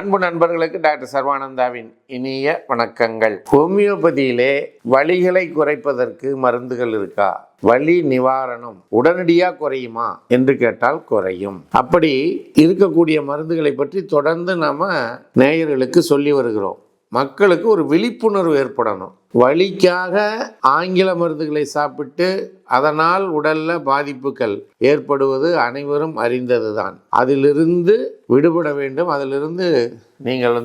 அன்பு நண்பர்களுக்கு டாக்டர் சர்வானந்தாவின் இனிய வணக்கங்கள். ஹோமியோபதியிலே வலிகளை குறைப்பதற்கு மருந்துகள் இருக்கா? வலி நிவாரணம் உடனடியாக குறையுமா என்று கேட்டால் குறையும். அப்படி இருக்கக்கூடிய மருந்துகளை பற்றி தொடர்ந்து நாம நேயர்களுக்கு சொல்லி வருகிறோம். மக்களுக்கு ஒரு விழிப்புணர்வு ஏற்படணும். வலிக்காக ஆங்கில மருந்துகளை சாப்பிட்டு அதனால் உடல்ல பாதிப்புகள் ஏற்படுவது அனைவரும் அறிந்ததுதான். அதிலிருந்து விடுபட வேண்டும். அதிலிருந்து நீங்கள்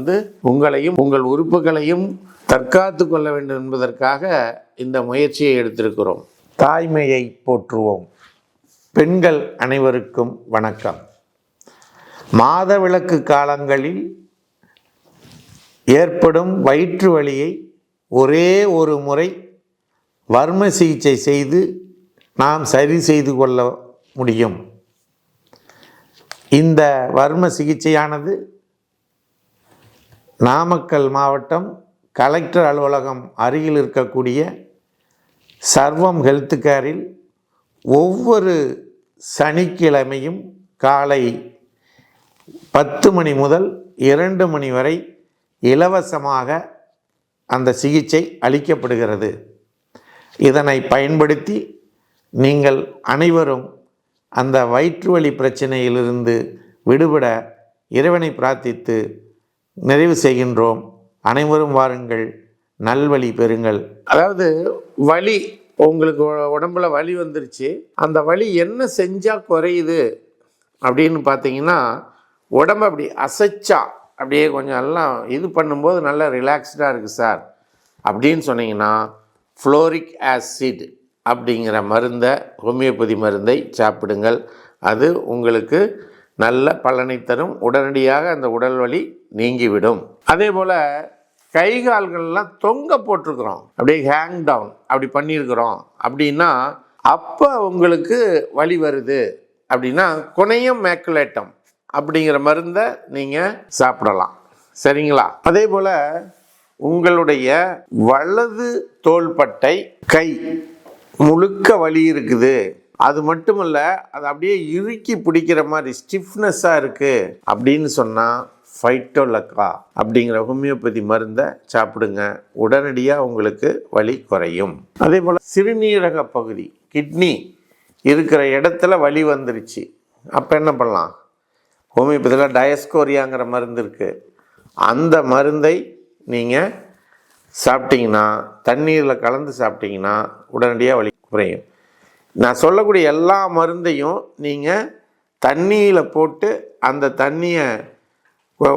உங்களையும் உங்கள் உறுப்புகளையும் தற்காத்து கொள்ள வேண்டும் என்பதற்காக இந்த முயற்சியை எடுத்திருக்கிறோம். தாய்மையை போற்றுவோம். பெண்கள் அனைவருக்கும் வணக்கம். மாதவிலக்கு காலங்களில் ஏற்படும் வயிற்று வலியை ஒரே ஒரு முறை வர்ம சிகிச்சை செய்து நாம் சரி செய்து கொள்ள முடியும். இந்த வர்ம சிகிச்சையானது நாமக்கல் மாவட்டம் கலெக்டர் அலுவலகம் அருகில் இருக்கக்கூடிய சர்வம் ஹெல்த் கேரில் ஒவ்வொரு சனிக்கிழமையும் காலை 10 மணி முதல் 2 மணி வரை இலவசமாக அந்த சிகிச்சை அளிக்கப்படுகிறது. இதனை பயன்படுத்தி நீங்கள் அனைவரும் அந்த வயிற்று வலி பிரச்சனையிலிருந்து விடுபட இறைவனை பிரார்த்தித்து நிறைவு செய்கின்றோம். அனைவரும் வாருங்கள், நல்வழி பெறுங்கள். அதாவது வலி, உங்களுக்கு உடம்புல வலி வந்துருச்சு, அந்த வலி என்ன செஞ்சால் குறையுது அப்படின்னு பார்த்தீங்கன்னா, உடம்பு அப்படி அசைச்சா அப்படியே கொஞ்சம் எல்லாம் இது பண்ணும்போது நல்லா ரிலாக்ஸ்டாக இருக்குது சார் அப்படின்னு சொன்னீங்கன்னா, ஃப்ளோரிக் ஆசிட் அப்படிங்கிற மருந்தை, ஹோமியோபதி மருந்தை சாப்பிடுங்கள். அது உங்களுக்கு நல்ல பலனை தரும். உடனடியாக அந்த உடல் வலி நீங்கிவிடும். அதே போல் கை கால்கள்லாம் தொங்க போட்டிருக்கிறோம், அப்படியே ஹேங் டவுன் அப்படி பண்ணியிருக்கிறோம் அப்படின்னா, அப்போ உங்களுக்கு வலி வருது அப்படின்னா குனையம் மேக்குலேட்டம் அப்படிங்கிற மருந்தை நீங்கள் சாப்பிடலாம். சரிங்களா? அதே போல் உங்களுடைய வலது தோள்பட்டை கை முழுக்க வலி இருக்குது, அது மட்டுமல்ல அது அப்படியே இறுக்கி பிடிக்கிற மாதிரி ஸ்டிஃப்னஸாக இருக்குது அப்படின்னு சொன்னால் ஃபைட்டோலக்கா அப்படிங்கிற ஹோமியோபதி மருந்தை சாப்பிடுங்க. உடனடியாக உங்களுக்கு வலி குறையும். அதே போல் சிறுநீரக பகுதி, கிட்னி இருக்கிற இடத்துல வலி வந்துருச்சு, அப்போ என்ன பண்ணலாம்? ஹோமியோபதியில் டயஸ்கோரியாங்கிற மருந்து இருக்குது. அந்த மருந்தை நீங்கள் சாப்பிட்டீங்கன்னா, தண்ணீரில் கலந்து சாப்பிட்டீங்கன்னா உடனடியாக வலி குறையும். நான் சொல்லக்கூடிய எல்லா மருந்தையும் நீங்கள் தண்ணியில் போட்டு அந்த தண்ணியை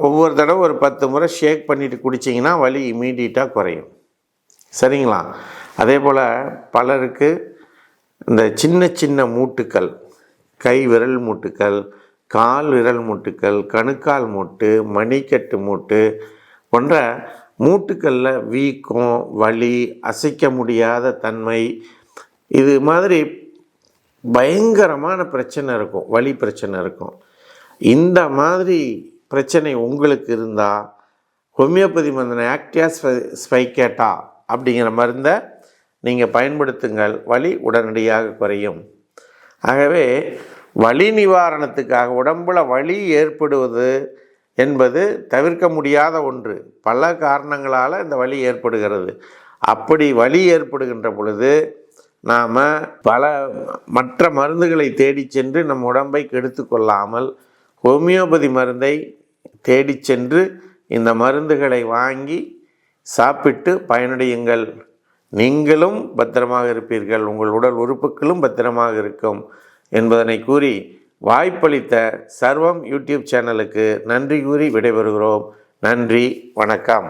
ஒவ்வொரு தடவை ஒரு 10 முறை ஷேக் பண்ணிவிட்டு குடிச்சிங்கன்னா வலி இமீடியட்டாக குறையும். சரிங்களா? அதே போல் பலருக்கு இந்த சின்ன சின்ன மூட்டுக்கள், கை விரல் மூட்டுக்கள், கால் விரல் மூட்டுக்கள், கணுக்கால் மூட்டு, மணிக்கட்டு மூட்டு போன்ற மூட்டுக்களில் வீக்கம், வலி, அசைக்க முடியாத தன்மை, இது மாதிரி பயங்கரமான பிரச்சனை இருக்கும், வலி பிரச்சனை இருக்கும். இந்த மாதிரி பிரச்சனை உங்களுக்கு இருந்தால் ஹோமியோபதி மருந்து ஆக்டிவா ஸ்பைகேட்டா அப்படிங்கிற மருந்தை நீங்கள் பயன்படுத்துங்கள். வலி உடனடியாக குறையும். ஆகவே வலி நிவாரணத்துக்காக உடம்புல வலி ஏற்படுவது என்பது தவிர்க்க முடியாத ஒன்று. பல காரணங்களால் இந்த வலி ஏற்படுகிறது. அப்படி வலி ஏற்படுகின்ற பொழுது நாம் பல மற்ற மருந்துகளை தேடி சென்று நம் உடம்பை கெடுத்து கொள்ளாமல் ஹோமியோபதி மருந்தை தேடி சென்று இந்த மருந்துகளை வாங்கி சாப்பிட்டு பயனடையுங்கள். நீங்களும் பத்திரமாக இருப்பீர்கள், உங்கள் உடல் உறுப்புகளும் பத்திரமாக இருக்கும் என்பதனை கூறி வாய்ப்பளித்த சர்வம் யூடியூப் சேனலுக்கு நன்றி கூறி விடைபெறுகிறோம். நன்றி, வணக்கம்.